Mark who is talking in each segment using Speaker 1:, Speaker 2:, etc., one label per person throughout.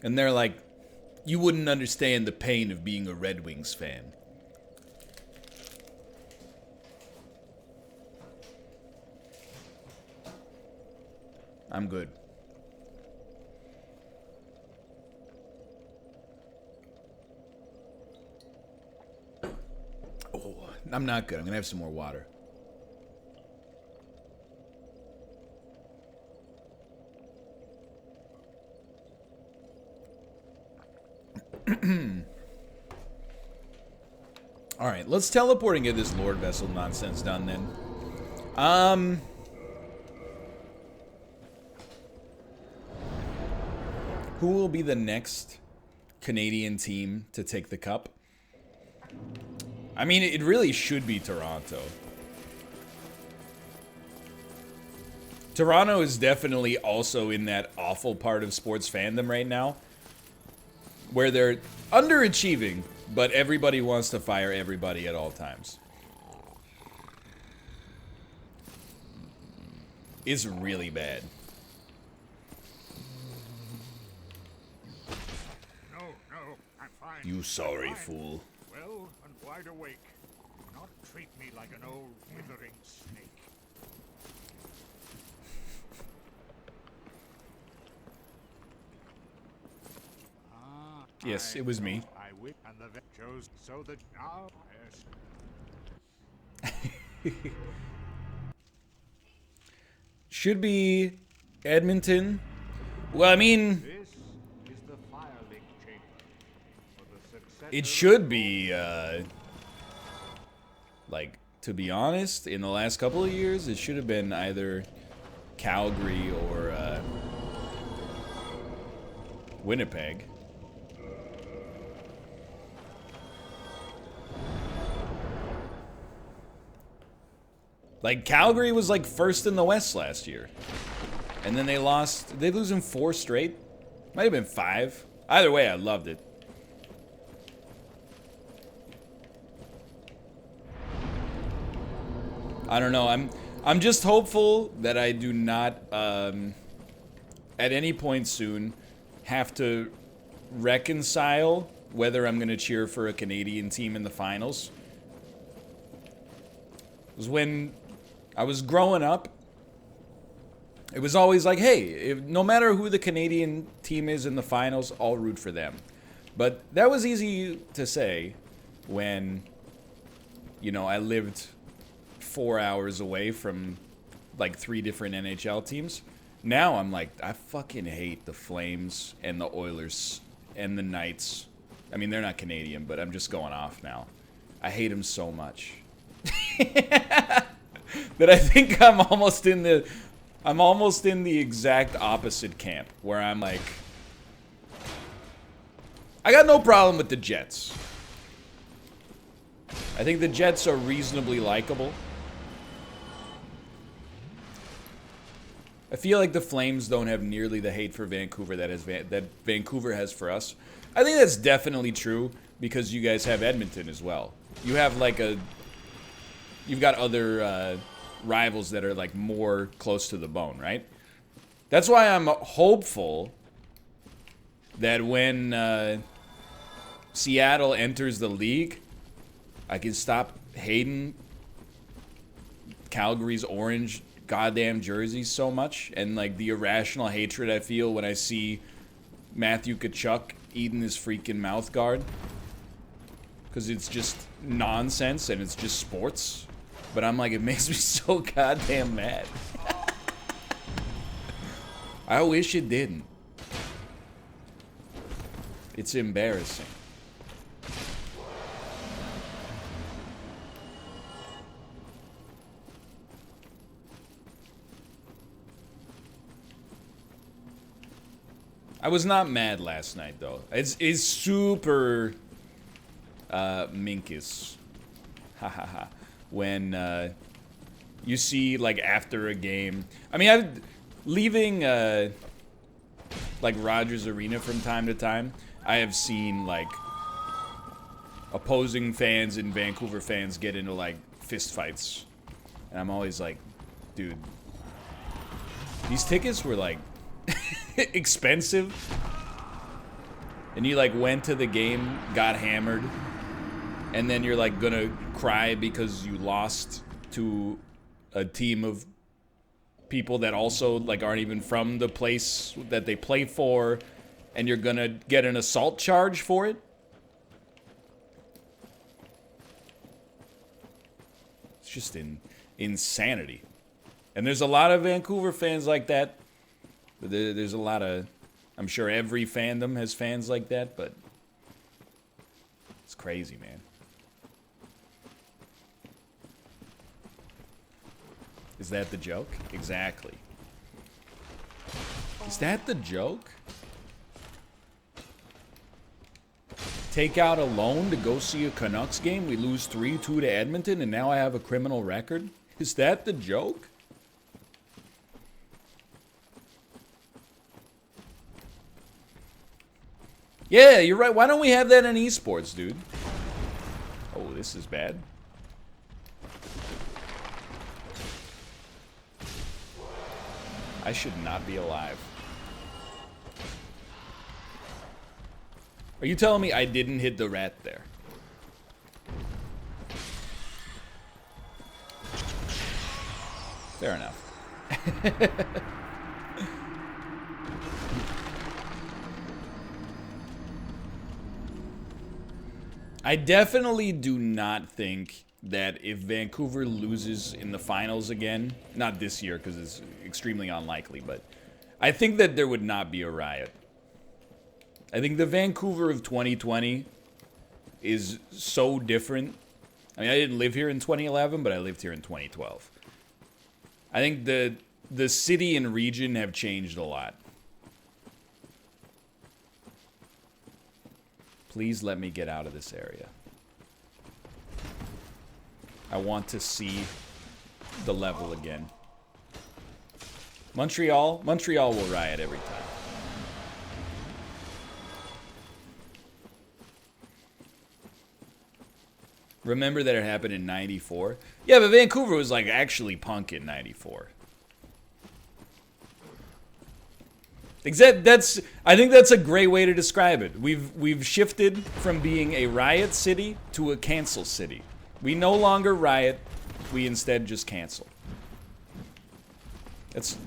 Speaker 1: And they're like, you wouldn't understand the pain of being a Red Wings fan. I'm good. Oh, I'm not good. I'm gonna have some more water. Alright, let's teleport and get this Lord Vessel nonsense done then. Who will be the next Canadian team to take the cup? I mean, it really should be Toronto. Toronto is definitely also in that awful part of sports fandom right now, where they're underachieving, but everybody wants to fire everybody at all times. It's really bad.
Speaker 2: No, I'm fine.
Speaker 1: You sorry fool.
Speaker 2: Well and wide awake. Do not treat me like an old withering snake.
Speaker 1: Yes, it was me.
Speaker 2: I wit and the chose so that now
Speaker 1: Should be Edmonton. Well, I mean,
Speaker 2: this is the Firelink chamber. For the success
Speaker 1: it should be, like, to be honest, in the last couple of years, it should have been either Calgary or, Winnipeg. Like, Calgary was, like, first in the West last year. And then they lost... Did they lose in 4 straight? Might have been 5. Either way, I loved it. I don't know. I'm just hopeful that I do not, at any point soon, have to reconcile whether I'm going to cheer for a Canadian team in the finals. It was when I was growing up, it was always like, hey, no matter who the Canadian team is in the finals, I'll root for them. But that was easy to say when, you know, I lived 4 hours away from, like, 3 different NHL teams. Now I'm like, I fucking hate the Flames and the Oilers and the Knights. I mean, they're not Canadian, but I'm just going off now. I hate them so much. That I think I'm almost in the exact opposite camp, where I'm like, I got no problem with the Jets. I think the Jets are reasonably likable. I feel like the Flames don't have nearly the hate for Vancouver that Vancouver has for us. I think that's definitely true because you guys have Edmonton as well. You have like you've got other rivals that are like more close to the bone, right? That's why I'm hopeful that when Seattle enters the league, I can stop hating Calgary's orange goddamn jerseys so much, and like the irrational hatred I feel when I see Matthew Tkachuk eating his freaking mouth guard, because it's just nonsense and it's just sports. But I'm like, it makes me so goddamn mad. I wish it didn't. It's embarrassing. I was not mad last night, though. It's super minkus. Ha ha ha. When you see, like, after a game. I mean, leaving, like, Rogers Arena from time to time, I have seen, like, opposing fans and Vancouver fans get into, like, fist fights. And I'm always like, dude, these tickets were, like, expensive. and you like went to the game, got hammered, and then you're like gonna cry because you lost to a team of people that also like aren't even from the place that they play for, and you're gonna get an assault charge for it? It's just insanity. And there's a lot of Vancouver fans like that. But there's a lot of, I'm sure every fandom has fans like that, but it's crazy, man. Is that the joke? Exactly. Is that the joke? Take out a loan to go see a Canucks game. We lose 3-2 to Edmonton, and now I have a criminal record? Is that the joke? Yeah, you're right. Why don't we have that in esports, dude? Oh, this is bad. I should not be alive. Are you telling me I didn't hit the rat there? Fair enough. I definitely do not think that if Vancouver loses in the finals again, not this year because it's extremely unlikely, but I think that there would not be a riot. I think the Vancouver of 2020 is so different. I mean, I didn't live here in 2011, but I lived here in 2012. I think the city and region have changed a lot. Please let me get out of this area. I want to see the level again. Montreal will riot every time. Remember that it happened in 94? Yeah, but Vancouver was like actually punk in 94. I think that's a great way to describe it. We've shifted from being a riot city to a cancel city. We no longer riot, we instead just cancel.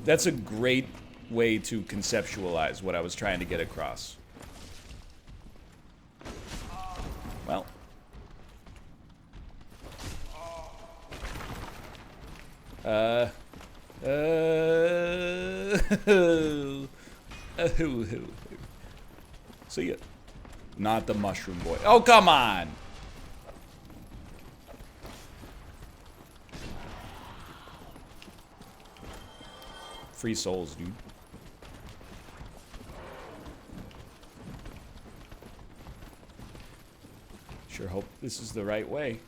Speaker 1: That's a great way to conceptualize what I was trying to get across. Well. See ya. Not the mushroom boy. Oh, come on! Free souls, dude. Sure hope this is the right way.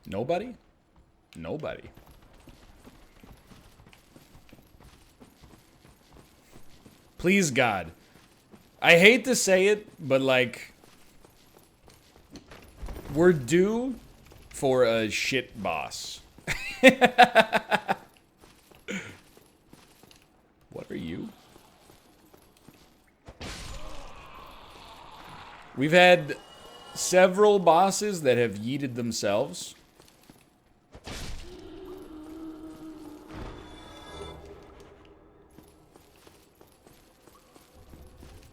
Speaker 1: Nobody? Nobody. Please, God. I hate to say it, but like, we're due for a shit boss. What are you? We've had several bosses that have yeeted themselves.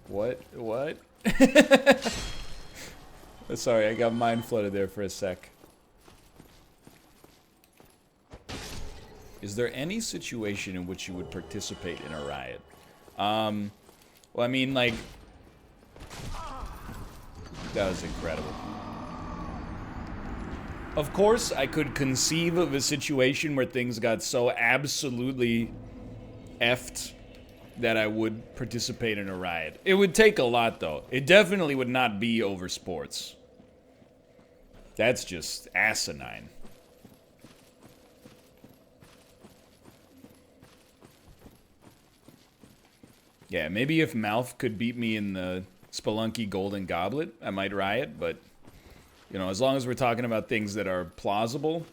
Speaker 1: What? Sorry, I got mind flooded there for a sec. Is there any situation in which you would participate in a riot? Well, I mean, like, that was incredible. Of course, I could conceive of a situation where things got so absolutely effed that I would participate in a riot. It would take a lot, though. It definitely would not be over sports. That's just asinine. Yeah, maybe if Malf could beat me in the Spelunky Golden Goblet, I might riot, but, you know, as long as we're talking about things that are plausible.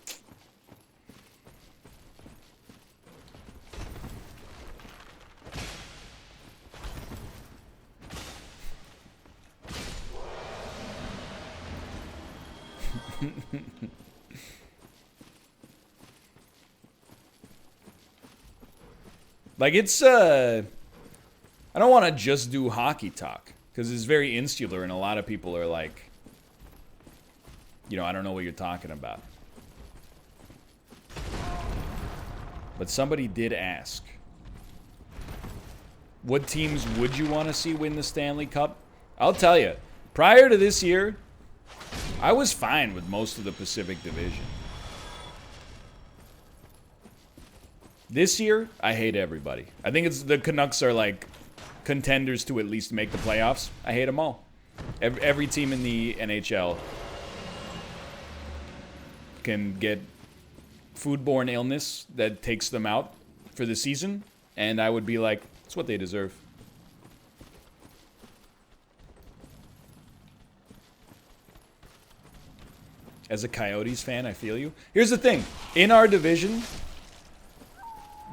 Speaker 1: Like, it's, I don't want to just do hockey talk, because it's very insular, and a lot of people are like, you know, I don't know what you're talking about. But somebody did ask, what teams would you want to see win the Stanley Cup? I'll tell you, prior to this year, I was fine with most of the Pacific Division. This year, I hate everybody. I think it's the Canucks are like contenders to at least make the playoffs. I hate them all. Every team in the NHL can get foodborne illness that takes them out for the season, and I would be like, it's what they deserve. As a Coyotes fan, I feel you. Here's the thing. In our division,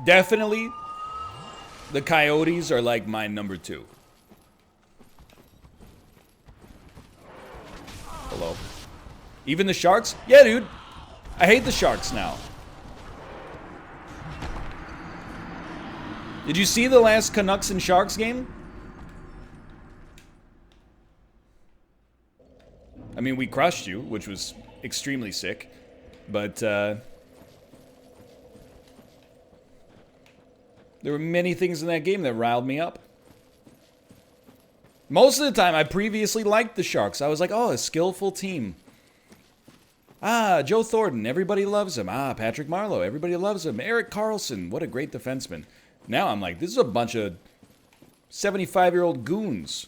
Speaker 1: definitely, the Coyotes are like my number 2. Hello. Even the Sharks? Yeah, dude. I hate the Sharks now. Did you see the last Canucks and Sharks game? I mean, we crushed you, which was extremely sick. But, there were many things in that game that riled me up. Most of the time, I previously liked the Sharks. I was like, oh, a skillful team. Ah, Joe Thornton, everybody loves him. Ah, Patrick Marleau, everybody loves him. Erik Karlsson, what a great defenseman. Now I'm like, this is a bunch of 75-year-old goons.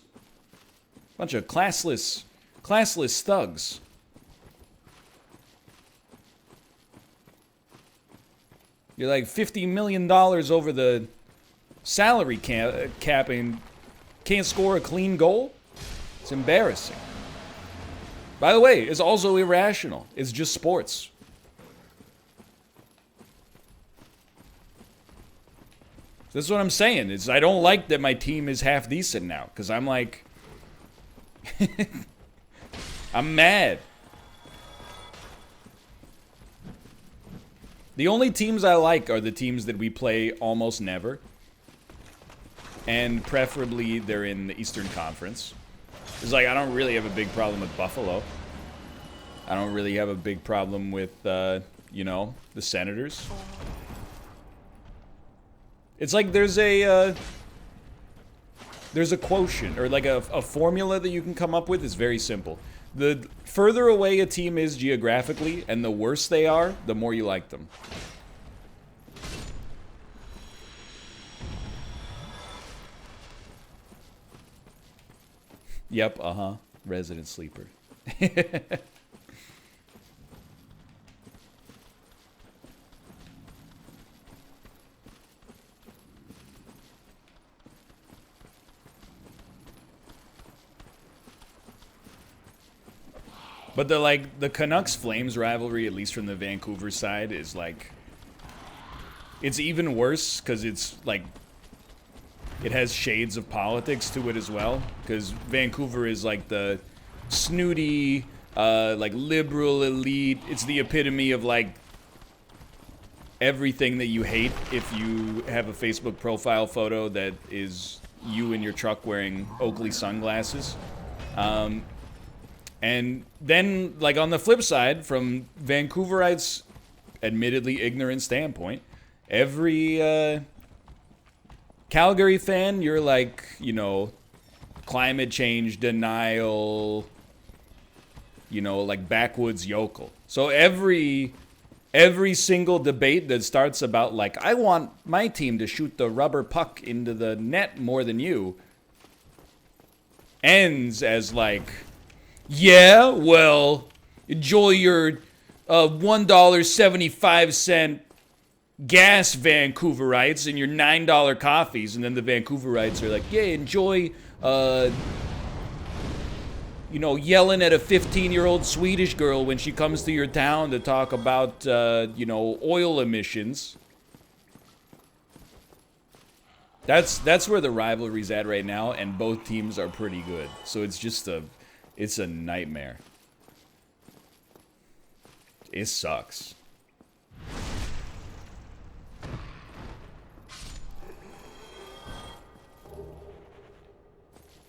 Speaker 1: Bunch of classless thugs. You're like $50 million over the salary cap and can't score a clean goal? It's embarrassing. By the way, it's also irrational. It's just sports. This is what I'm saying. Is I don't like that my team is half decent now, because I'm like, I'm mad. The only teams I like are the teams that we play almost never. And preferably they're in the Eastern Conference. It's like, I don't really have a big problem with Buffalo. I don't really have a big problem with, you know, the Senators. It's like there's a quotient, or like a formula that you can come up with. Is very simple. The further away a team is geographically, and the worse they are, the more you like them. Yep, Resident sleeper. But the Canucks Flames rivalry, at least from the Vancouver side, is like, it's even worse because it's like, it has shades of politics to it as well, because Vancouver is like the snooty, like liberal elite. It's the epitome of like everything that you hate if you have a Facebook profile photo that is you in your truck wearing Oakley sunglasses. And then, like, on the flip side, from Vancouverites' admittedly ignorant standpoint, every Calgary fan, you're like, you know, climate change denial, you know, like backwoods yokel. So every single debate that starts about, like, I want my team to shoot the rubber puck into the net more than you, ends as, like, yeah, well, enjoy your $1.75 gas, Vancouverites, and your $9 coffees. And then the Vancouverites are like, yeah, enjoy you know, yelling at a 15-year-old Swedish girl when she comes to your town to talk about, you know, oil emissions. That's where the rivalry's at right now, and both teams are pretty good. So it's just it's a nightmare. It sucks.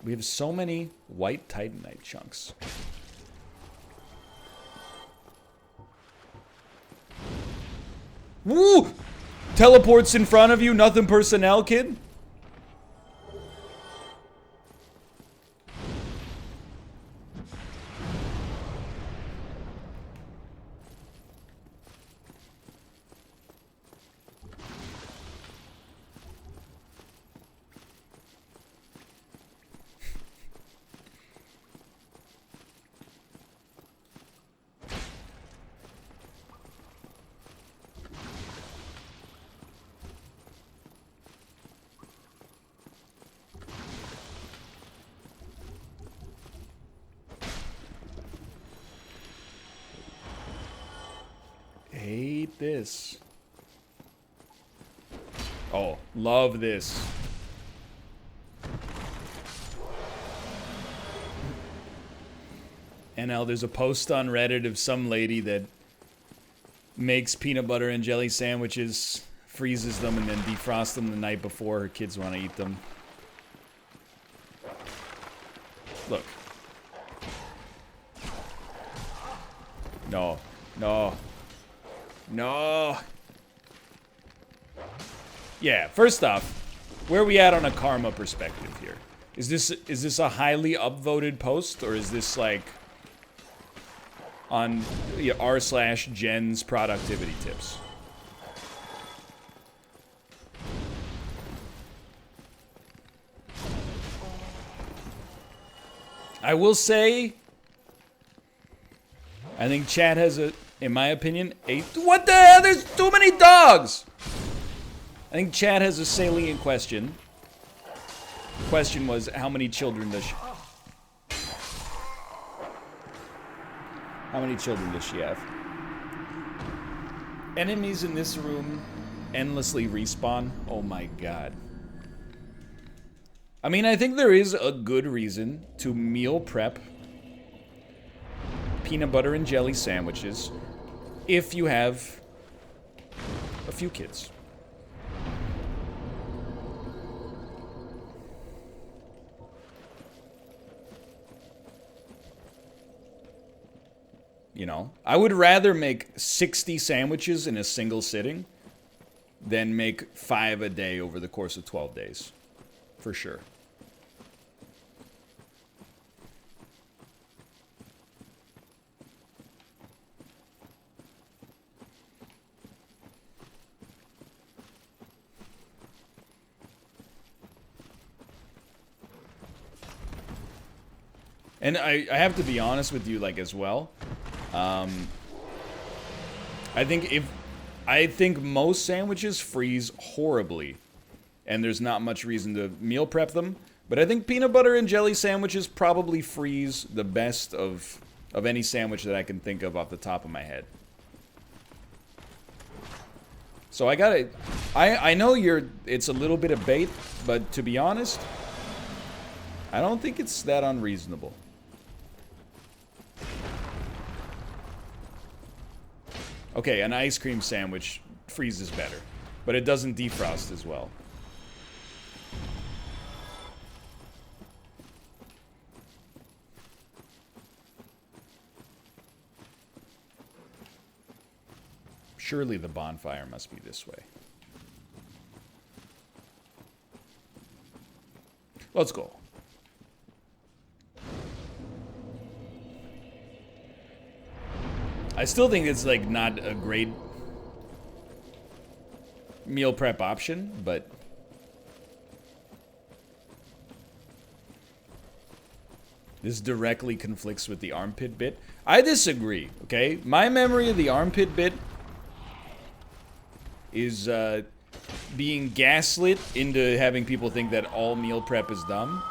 Speaker 1: We have so many white Titanite chunks. Woo! Teleports in front of you, nothing personnel, kid. Hate this. Oh, love this. NL, there's a post on Reddit of some lady that makes peanut butter and jelly sandwiches, freezes them, and then defrosts them the night before her kids want to eat them. Look. No. No. No. Yeah, first off, where are we at on a karma perspective here? Is this a highly upvoted post, or is this like on r/Jen's productivity tips? I will say, I think chat has a, in my opinion, what the hell? There's too many dogs! I think chat has a salient question. The question was, how many children does she... How many children does she have? Enemies in this room endlessly respawn? Oh my god. I mean, I think there is a good reason to meal prep peanut butter and jelly sandwiches if you have a few kids. You know, I would rather make 60 sandwiches in a single sitting than make 5 a day over the course of 12 days. For sure. And I have to be honest with you, like, as well. I think most sandwiches freeze horribly, and there's not much reason to meal prep them. But I think peanut butter and jelly sandwiches probably freeze the best of any sandwich that I can think of off the top of my head. So I know it's a little bit of bait, but to be honest, I don't think it's that unreasonable. Okay, an ice cream sandwich freezes better, but it doesn't defrost as well. Surely the bonfire must be this way. Let's go. I still think it's like not a great meal prep option, but this directly conflicts with the armpit bit. I disagree, okay? My memory of the armpit bit is being gaslit into having people think that all meal prep is dumb.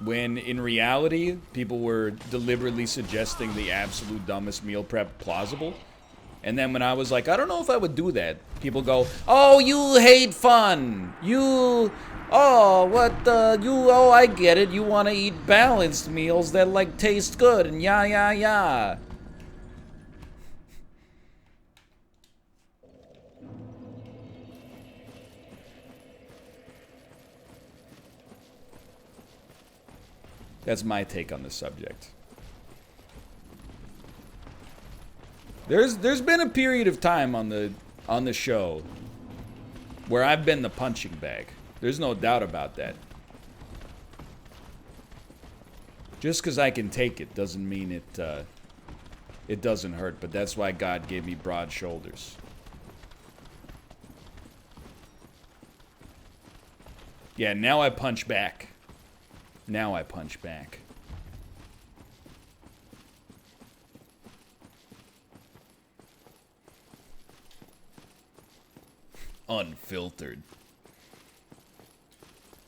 Speaker 1: when in reality, people were deliberately suggesting the absolute dumbest meal prep plausible. And then when I was like, I don't know if I would do that, people go, oh, you hate fun. You, oh, what, oh, I get it. You want to eat balanced meals that, like, taste good and yeah. That's my take on the subject. There's been a period of time on the show where I've been the punching bag. There's no doubt about that. Just because I can take it doesn't mean it doesn't hurt, but that's why God gave me broad shoulders. Yeah, now I punch back. Now I punch back. Unfiltered.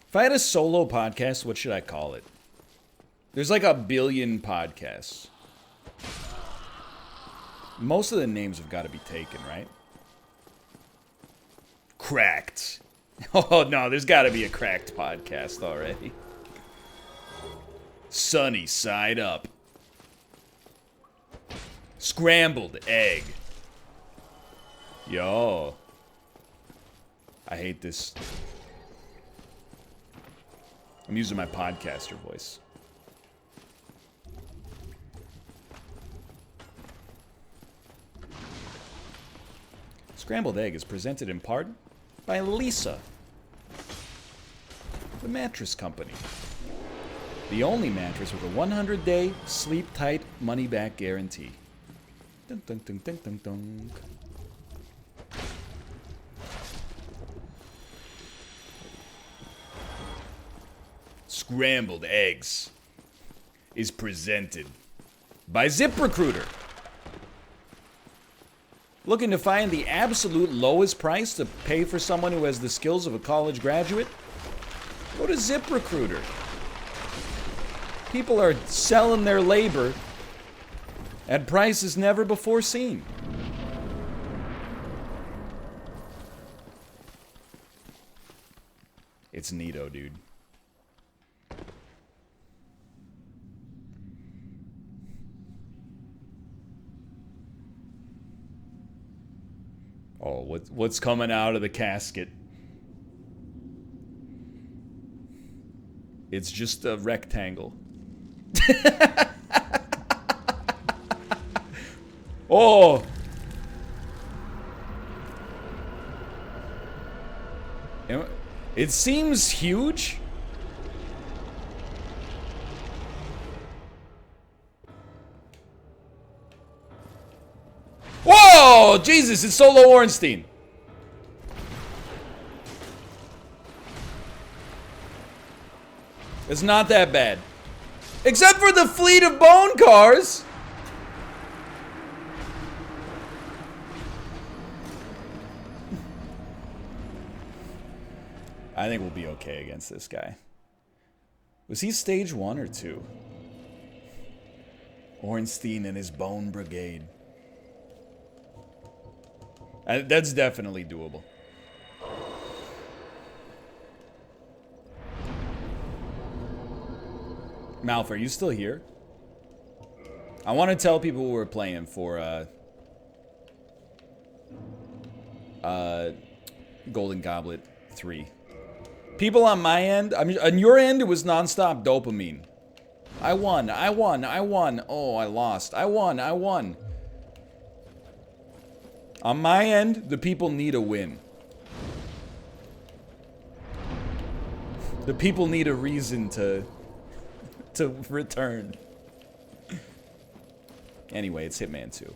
Speaker 1: If I had a solo podcast, what should I call it? There's like a billion podcasts. Most of the names have got to be taken, right? Cracked. Oh no, there's got to be a Cracked podcast already. Sunny side up. Scrambled egg. Yo. I hate this. I'm using my podcaster voice. Scrambled egg is presented in part by Lisa, the mattress company. The only mattress with a 100-day sleep-tight money-back guarantee. Dun, dun, dun, dun, dun, dun. Scrambled Eggs is presented by ZipRecruiter. Looking to find the absolute lowest price to pay for someone who has the skills of a college graduate? Go to ZipRecruiter. People are selling their labor at prices never before seen. It's neato, dude. Oh, what's coming out of the casket? It's just a rectangle. Oh! It seems huge. Whoa! Jesus, it's Solo Ornstein. It's not that bad. Except for the fleet of bone cars. I think we'll be okay against this guy. Was he stage 1 or 2? Ornstein and his bone brigade. That's definitely doable. Malf, are you still here? I want to tell people we're playing for Golden Goblet 3. People on my end, I mean, on your end, it was non-stop dopamine. I won. Oh, I lost. I won. On my end, the people need a win. The people need a reason to return. Anyway, it's Hitman 2.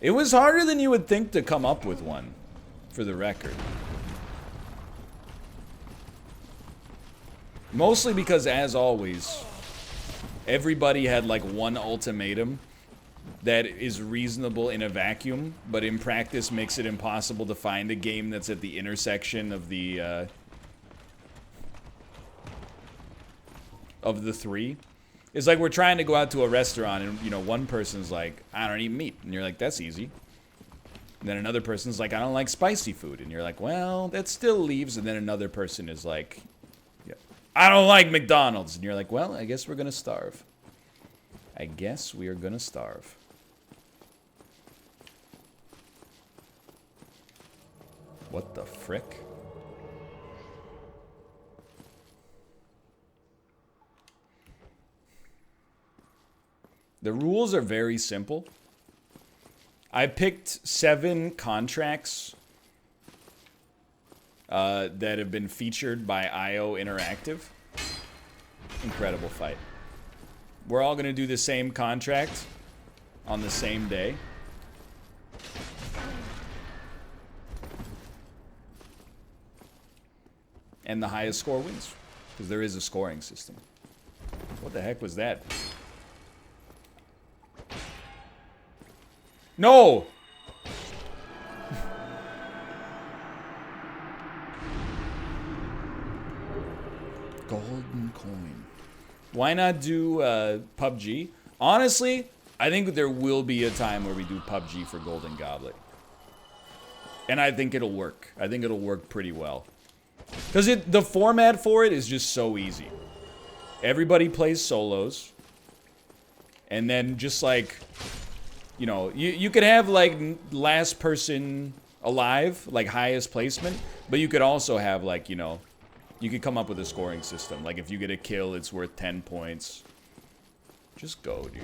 Speaker 1: It was harder than you would think to come up with one, for the record. Mostly because, as always, everybody had like one ultimatum that is reasonable in a vacuum, but in practice makes it impossible to find a game that's at the intersection of the of the three. It's like we're trying to go out to a restaurant and, you know, one person's like, I don't eat meat. And you're like, that's easy. And then another person's like, I don't like spicy food. And you're like, well, that still leaves. And then another person is like, yeah, I don't like McDonald's. And you're like, well, I guess we're going to starve. I guess we are going to starve. What the frick? The rules are very simple. I picked 7 contracts that have been featured by IO Interactive. Incredible fight. We're all going to do the same contract on the same day. And the highest score wins. Because there is a scoring system. What the heck was that? No! Golden coin. Why not do PUBG? Honestly, I think there will be a time where we do PUBG for Golden Goblet. And I think it'll work. I think it'll work pretty well. Because the format for it is just so easy. Everybody plays solos. And then just like, you know, you could have like last person alive, like highest placement. But you could also have like, you know, you could come up with a scoring system. Like if you get a kill, it's worth 10 points. Just go, dude.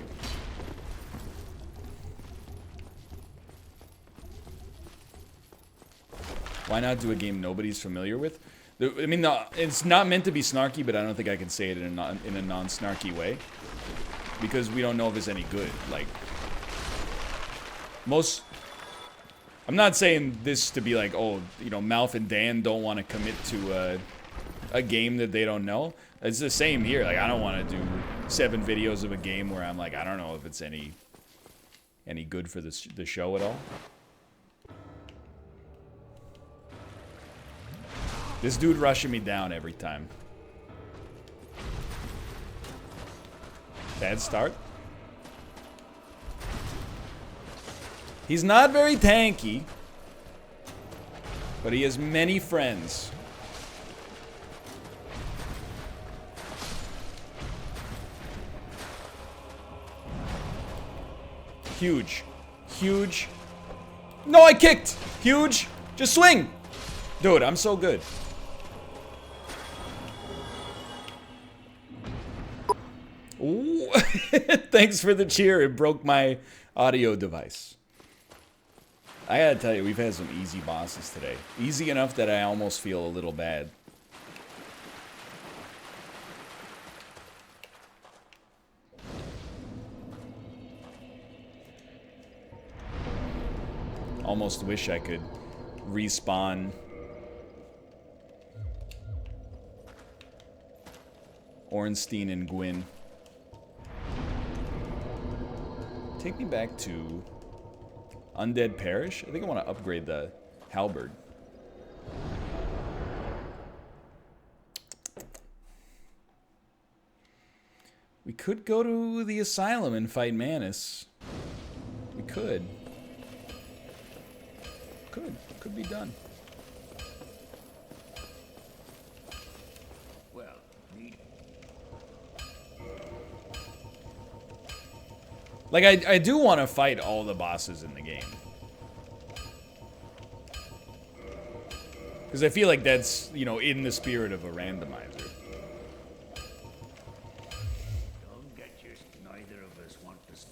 Speaker 1: Why not do a game nobody's familiar with? I mean, it's not meant to be snarky, but I don't think I can say it in a non-snarky way. Because we don't know if it's any good. Like, I'm not saying this to be like, oh, you know, Malf and Dan don't want to commit to a game that they don't know. It's the same here. Like, I don't want to do 7 videos of a game where I'm like, I don't know if it's any good for the show at all. This dude rushing me down every time. Bad start. He's not very tanky, but he has many friends. Huge. Huge. No, I kicked! Huge! Just swing! Dude, I'm so good. Ooh. Thanks for the cheer. It broke my audio device. I gotta tell you, we've had some easy bosses today. Easy enough that I almost feel a little bad. Almost wish I could respawn Ornstein and Gwyn. Take me back to Undead Parish. I think I want to upgrade the halberd. We could go to the asylum and fight Manus. We could. Could be done.
Speaker 2: Well, neat.
Speaker 1: Like, I do want to fight all the bosses in the game. Because I feel like that's, you know, in the spirit of a randomizer.
Speaker 2: Don't get used. Neither of us want this.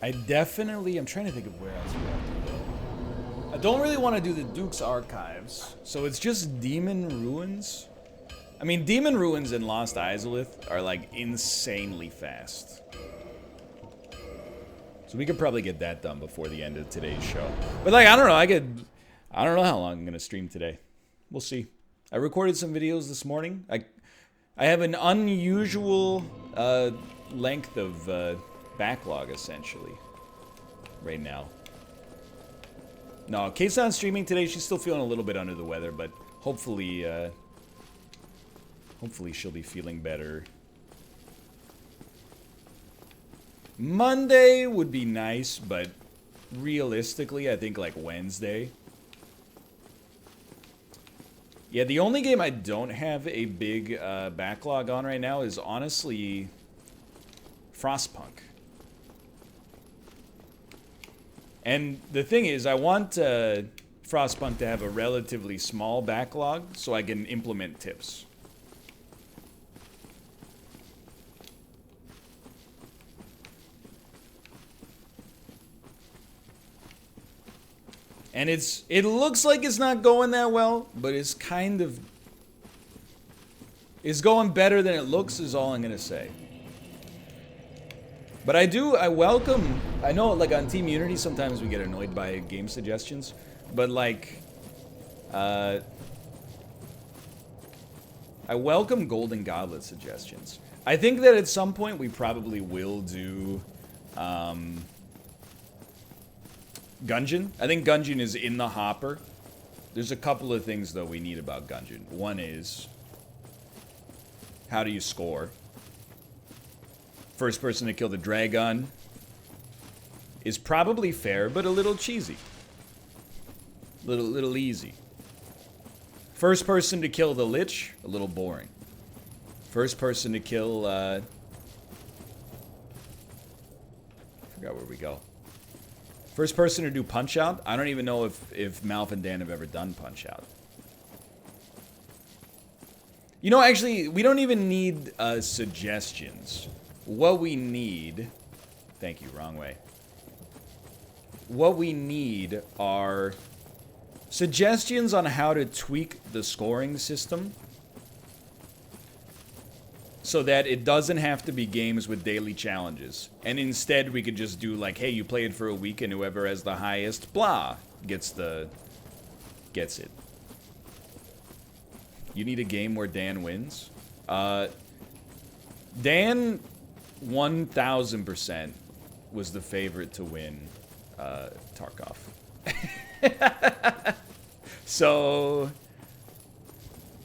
Speaker 1: I'm trying to think of where else we have to go. I don't really want to do the Duke's Archives. So it's just Demon Ruins. I mean, Demon Ruins and Lost Izalith are like insanely fast. So we could probably get that done before the end of today's show. But like, I don't know, I don't know how long I'm gonna stream today. We'll see. I recorded some videos this morning. I have an unusual length of backlog essentially right now. No, Kate's not streaming today. She's still feeling a little bit under the weather, but hopefully, hopefully she'll be feeling better. Monday would be nice, but realistically, I think like Wednesday. Yeah, the only game I don't have a big backlog on right now is honestly Frostpunk. And the thing is, I want Frostpunk to have a relatively small backlog so I can implement tips. And it looks like it's not going that well, but it's kind of... It's going better than it looks is all I'm going to say. But I welcome... I know, like, on Team Unity, sometimes we get annoyed by game suggestions. But, like... I welcome Golden Goblet suggestions. I think that at some point we probably will do... Gungeon. I think Gungeon is in the hopper. There's a couple of things, though, we need about Gungeon. One is... how do you score? First person to kill the dragon is probably fair, but a little cheesy. Little easy. First person to kill the lich, a little boring. First person to kill, I forgot where we go. First person to do Punch-Out. I don't even know if Malf and Dan have ever done Punch-Out. You know, actually, we don't even need suggestions. What we need... Thank you, wrong way. What we need are suggestions on how to tweak the scoring system so that it doesn't have to be games with daily challenges. And instead, we could just do like, hey, you play it for a week and whoever has the highest, blah, gets it. You need a game where Dan wins? Dan, 1000% was the favorite to win Tarkov. So,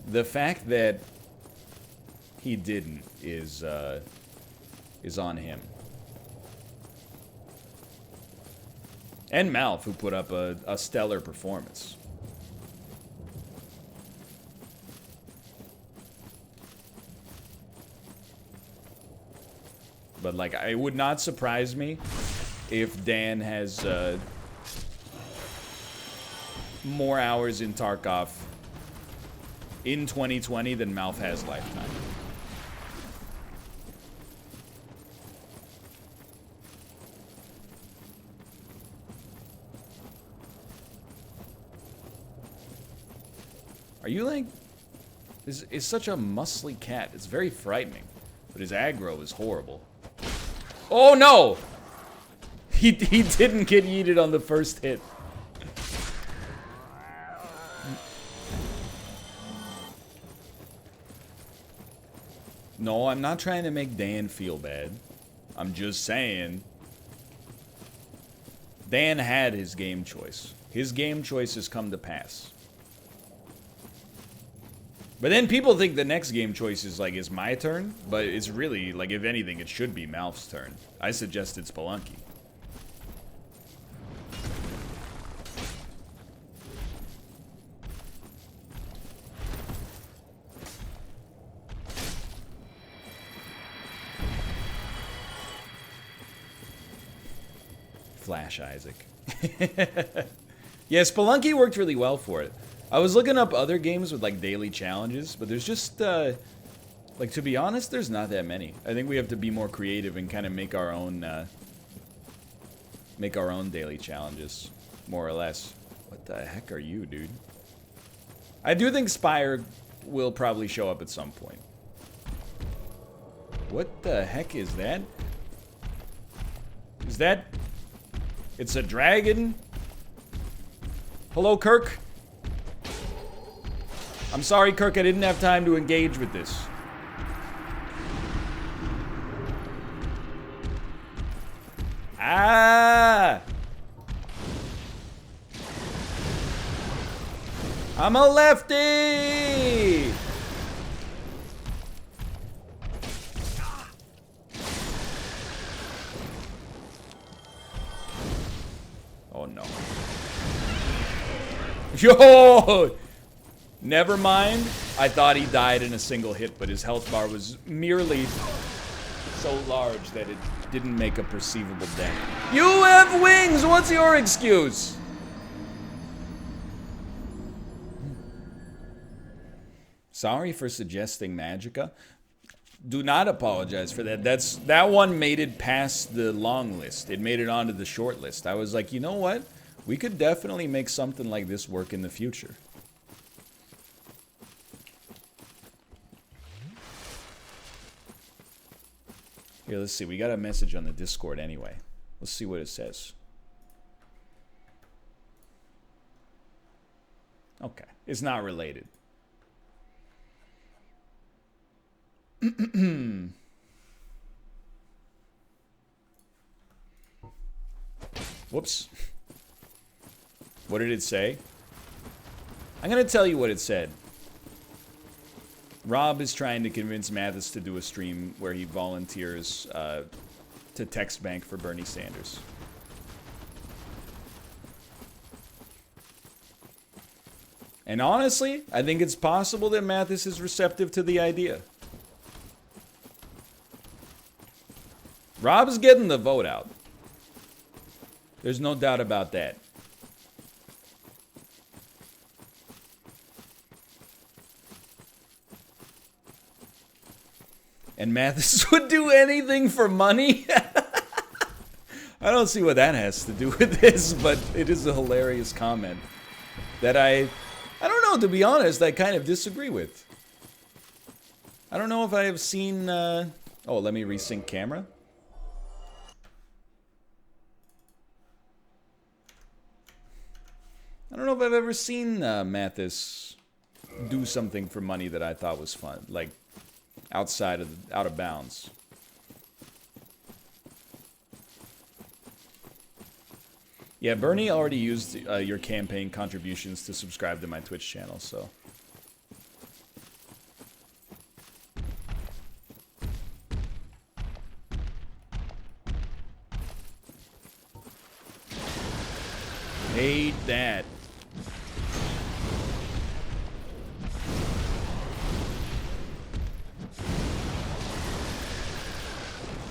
Speaker 1: the fact that he didn't is on him. And Malf, who put up a stellar performance. But, like, it would not surprise me if Dan has more hours in Tarkov in 2020 than Malf has lifetime. Are you like... This is such a muscly cat. It's very frightening. But his aggro is horrible. Oh no! He didn't get yeeted on the first hit. No, I'm not trying to make Dan feel bad. I'm just saying... Dan had his game choice. His game choice has come to pass. But then people think the next game choice is like, is my turn? But it's really, like, if anything, it should be Malf's turn. I suggested Spelunky. Flash Isaac. Yeah, Spelunky worked really well for it. I was looking up other games with, like, daily challenges, but there's just, like, to be honest, there's not that many. I think we have to be more creative and kind of make our own daily challenges, more or less. What the heck are you, dude? I do think Spire will probably show up at some point. What the heck is that? Is that... It's a dragon? Hello, Kirk? I'm sorry, Kirk, I didn't have time to engage with this. Ah! I'm a lefty! Oh no. Yo! Never mind. I thought he died in a single hit, but his health bar was merely so large that it didn't make a perceivable dent. You have wings! What's your excuse? Sorry for suggesting Magicka. Do not apologize for that. That one made it past the long list. It made it onto the short list. I was like, you know what? We could definitely make something like this work in the future. Here, let's see. We got a message on the Discord anyway. Let's see what it says. Okay. It's not related. Whoops. What did it say? I'm gonna tell you what it said. Rob is trying to convince Mathis to do a stream where he volunteers to text bank for Bernie Sanders. And honestly, I think it's possible that Mathis is receptive to the idea. Rob's getting the vote out. There's no doubt about that. And Mathis would do anything for money? I don't see what that has to do with this, but it is a hilarious comment that I don't know, to be honest, I kind of disagree with. I don't know if I have seen, oh, let me resync camera. I don't know if I've ever seen Mathis do something for money that I thought was fun, like out of bounds. Yeah, Bernie already used your campaign contributions to subscribe to my Twitch channel, so. Hate that.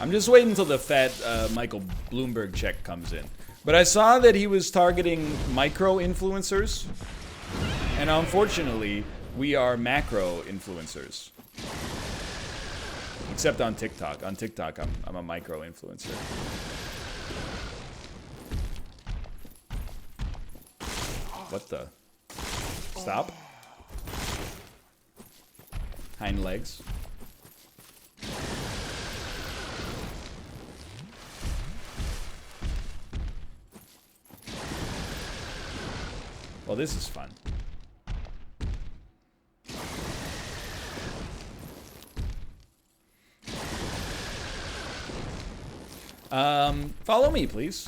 Speaker 1: I'm just waiting until the fat Michael Bloomberg check comes in. But I saw that he was targeting micro-influencers. And unfortunately, we are macro-influencers. Except on TikTok. On TikTok, I'm a micro-influencer. What the? Stop. Hind legs. Well, this is fun. Follow me, please.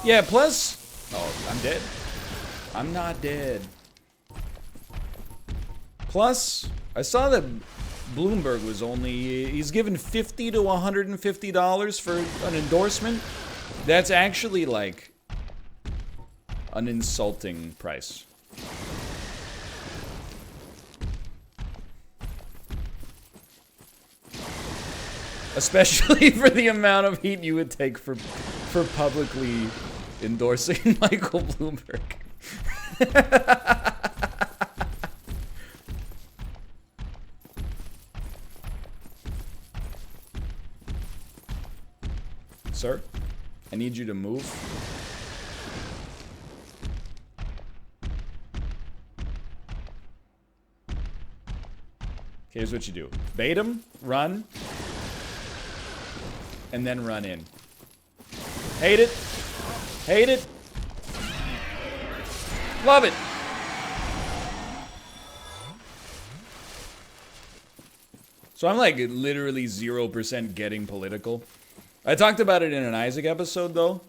Speaker 1: Yeah, plus... Oh, I'm dead. I'm not dead. Plus, I saw that Bloomberg was only... He's given $50 to $150 for an endorsement. That's actually, like, an insulting price. Especially for the amount of heat you would take for publicly endorsing Michael Bloomberg. Sir, I need you to move. Here's what you do. Bait him, run, and then run in. Hate it. Hate it. Love it. So I'm like literally 0% getting political. I talked about it in an Isaac episode though.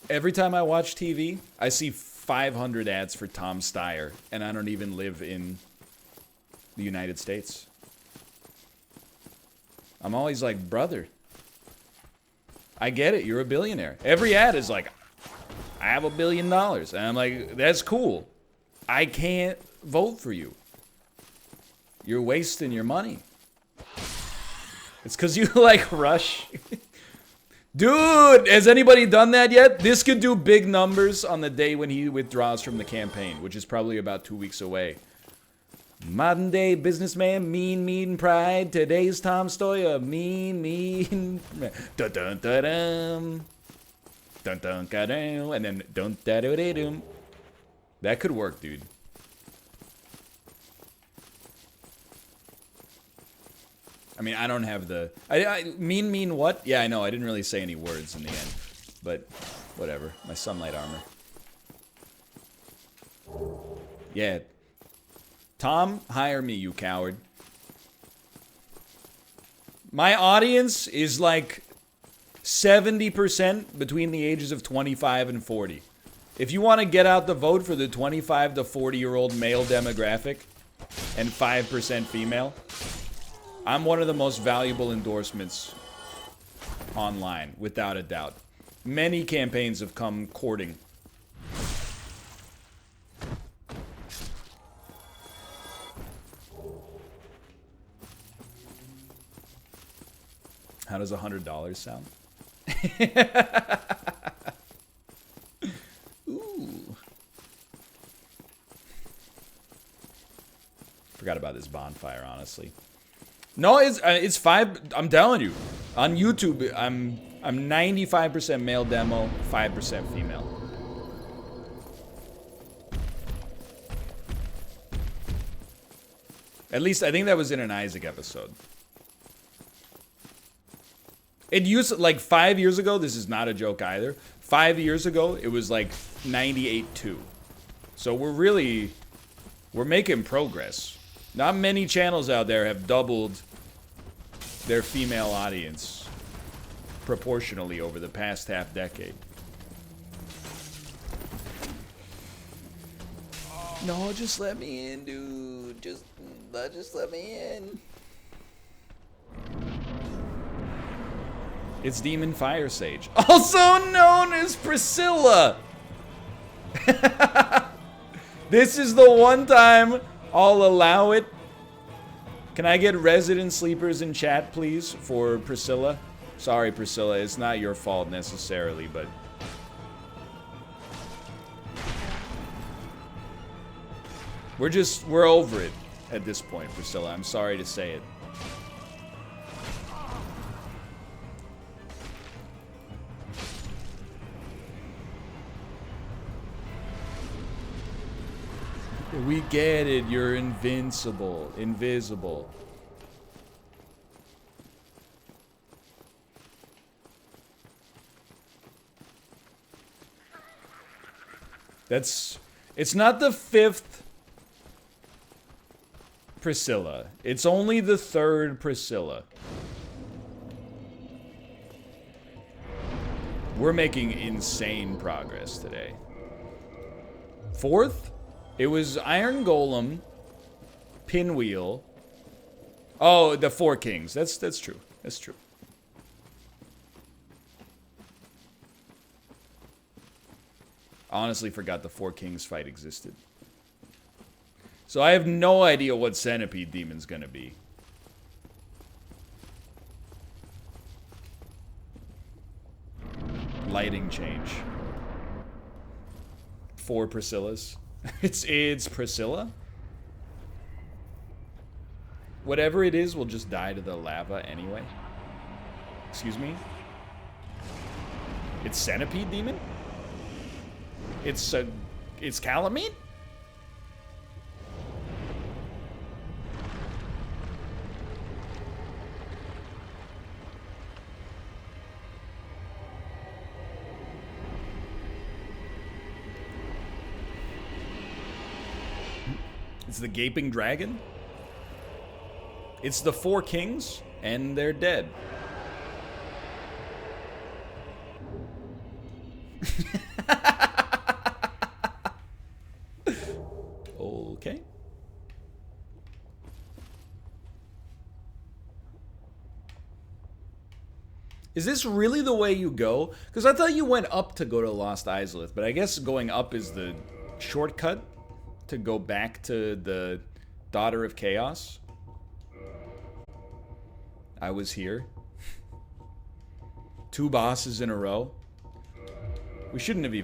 Speaker 1: Every time I watch TV, I see 500 ads for Tom Steyer, and I don't even live in the United States. I'm always like, brother, I get it, you're a billionaire. Every ad is like, I have $1 billion. And I'm like, that's cool. I can't vote for you. You're wasting your money. It's because you like Rush. Dude, has anybody done that yet? This could do big numbers on the day when he withdraws from the campaign, which is probably about 2 weeks away. Modern day businessman, mean pride. Today's Tom Stoyer, mean. Dun dun dun dun. Dun dun dun dun. And then dun da da da dum. That could work, dude. I mean, I don't have the... mean what? Yeah, I know. I didn't really say any words in the end. But, whatever. My sunlight armor. Yeah. Tom, hire me, you coward. My audience is like 70% between the ages of 25 and 40. If you want to get out the vote for the 25 to 40-year-old male demographic and 5% female... I'm one of the most valuable endorsements online, without a doubt. Many campaigns have come courting. How does $100 sound? Ooh. Forgot about this bonfire, honestly. No, it's 5. I'm telling you, on YouTube, I'm 95% male demo, 5% female. At least I think that was in an Isaac episode. It used like 5 years ago. This is not a joke either. 5 years ago, it was like 98.2. So we're making progress. Not many channels out there have doubled their female audience proportionally over the past half decade. No, just let me in, dude. Just let me in. It's Demon Fire Sage, also known as Priscilla. This is the one time I'll allow it. Can I get resident sleepers in chat, please, for Priscilla? Sorry, Priscilla, it's not your fault necessarily, but... We're over it at this point, Priscilla. I'm sorry to say it. We get it, you're invincible, invisible. It's not the 5th Priscilla. It's only the 3rd Priscilla. We're making insane progress today. 4th? It was Iron Golem, Pinwheel. Oh, the 4 Kings. That's true. That's true. Honestly forgot the 4 Kings fight existed. So I have no idea what Centipede Demon's gonna be. Lighting change. 4 Priscillas. It's Priscilla. Whatever it is will just die to the lava anyway. Excuse me? It's Centipede Demon? It's Calamine? It's the Gaping Dragon? It's the 4 kings, and they're dead. Okay. Is this really the way you go? Because I thought you went up to go to Lost Islith, but I guess going up is the shortcut to go back to the Daughter of Chaos. I was here. 2 bosses in a row. We shouldn't have even